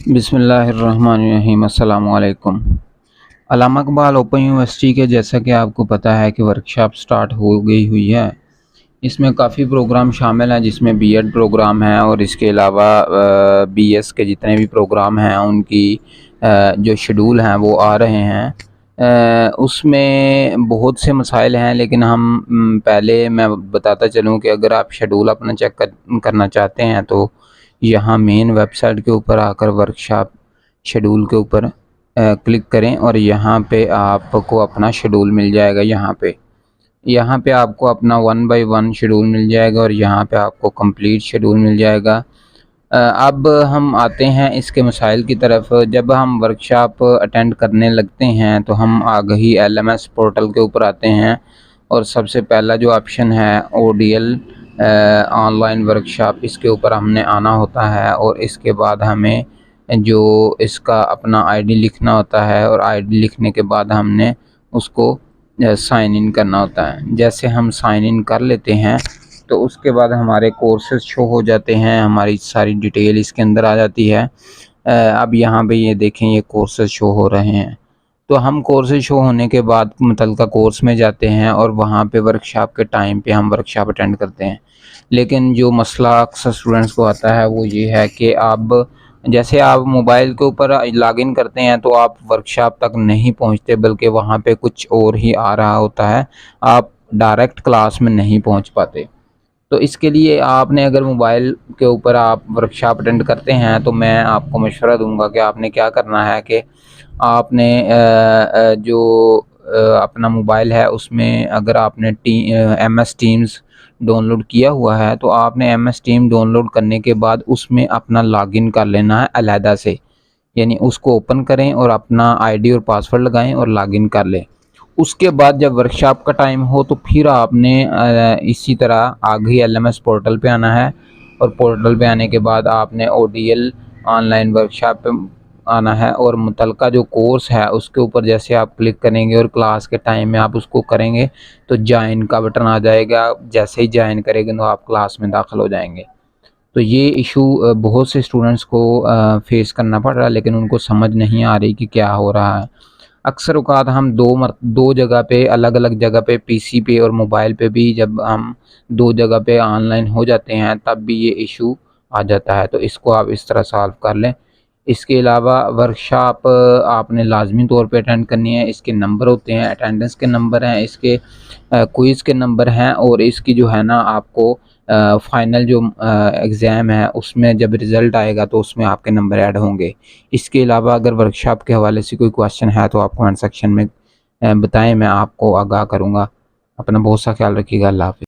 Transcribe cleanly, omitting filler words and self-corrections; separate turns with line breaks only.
बिस्मिल्लाहिर्रहमानिर्रहीम। अस्सलामु अलैकुम। अल्लामा इकबाल ओपन यूनिवर्सिटी के जैसा कि आपको पता है कि वर्कशॉप स्टार्ट हो गई हुई है। इसमें काफ़ी प्रोग्राम शामिल हैं, जिसमें बीएड प्रोग्राम है और इसके अलावा बीएस के जितने भी प्रोग्राम हैं उनकी जो शेड्यूल हैं वो आ रहे हैं। उसमें बहुत से मसाइल हैं, लेकिन पहले मैं बताता चलूँ कि अगर आप शेड्यूल अपना चेक करना चाहते हैं तो यहाँ मेन वेबसाइट के ऊपर आकर वर्कशॉप शेड्यूल के ऊपर क्लिक करें और यहाँ पे आपको अपना शेड्यूल मिल जाएगा। यहाँ पे आपको अपना 1 बाय 1 शेड्यूल मिल जाएगा और यहाँ पे आपको कंप्लीट शेड्यूल मिल जाएगा। अब हम आते हैं इसके मसाइल की तरफ। जब हम वर्कशॉप अटेंड करने लगते हैं तो हम आगे ही एलएमएस पोर्टल के ऊपर आते हैं और सबसे पहला जो ऑप्शन है ओडीएल ऑनलाइन वर्कशॉप, इसके ऊपर हमने आना होता है और इसके बाद हमें जो इसका अपना आईडी लिखना होता है और आईडी लिखने के बाद हमने उसको साइन इन करना होता है। जैसे हम साइन इन कर लेते हैं तो उसके बाद हमारे कोर्सेज शो हो जाते हैं, हमारी सारी डिटेल इसके अंदर आ जाती है। अब यहाँ पे ये देखें, ये कोर्सेज शो हो रहे हैं। तो हम कोर्सेज शो होने के बाद मुतलका कोर्स में जाते हैं और वहाँ पे वर्कशॉप के टाइम पे हम वर्कशॉप अटेंड करते हैं। लेकिन जो मसला अक्सर स्टूडेंट्स को आता है वो ये है कि जैसे आप मोबाइल के ऊपर लॉगिन करते हैं तो आप वर्कशॉप तक नहीं पहुंचते, बल्कि वहाँ पे कुछ और ही आ रहा होता है, आप डायरेक्ट क्लास में नहीं पहुंच पाते। तो इसके लिए आपने अगर मोबाइल के ऊपर आप वर्कशॉप अटेंड करते हैं तो मैं आपको मशवरा दूंगा कि आपने क्या करना है कि आपने जो अपना मोबाइल है उसमें अगर आपने MS टीम्स डाउनलोड किया हुआ है तो आपने MS टीम डाउनलोड करने के बाद उसमें अपना लॉगिन कर लेना है अलहदा से, यानी उसको ओपन करें और अपना आईडी और पासवर्ड लगाएं और लॉगिन कर लें। उसके बाद जब वर्कशॉप का टाइम हो तो फिर आपने इसी तरह आगे एलएमएस पोर्टल पे आना है और पोर्टल पे आने के बाद आपने ओडीएल ऑनलाइन वर्कशॉप पे आना है और मुतलका जो कोर्स है उसके ऊपर जैसे आप क्लिक करेंगे और क्लास के टाइम में आप उसको करेंगे तो ज्वाइन का बटन आ जाएगा। जैसे ही ज्वाइन करेंगे तो आप क्लास में दाखिल हो जाएंगे। तो ये इशू बहुत से स्टूडेंट्स को फेस करना पड़ रहा है, लेकिन उनको समझ नहीं आ रही कि क्या हो रहा है। अक्सर औक़ात हम दो जगह पे अलग अलग जगह पे पीसी पे और मोबाइल पे भी जब हम दो जगह पे ऑनलाइन हो जाते हैं तब भी ये इशू आ जाता है। तो इसको आप इस तरह सॉल्व कर लें। इसके अलावा वर्कशॉप आपने लाजमी तौर पे अटेंड करनी है। इसके नंबर होते हैं, अटेंडेंस के नंबर हैं, इसके क्विज़ के नंबर हैं और इसकी जो है ना आपको फाइनल जो एग्ज़ाम है उसमें जब रिज़ल्ट आएगा तो उसमें आपके नंबर ऐड होंगे। इसके अलावा अगर वर्कशॉप के हवाले से कोई क्वेश्चन है तो आप कमेंट सेक्शन में बताएं, मैं आपको आगाह करूँगा। अपना बहुत सा ख्याल रखिएगा। अल्लाह हाफ़िज़।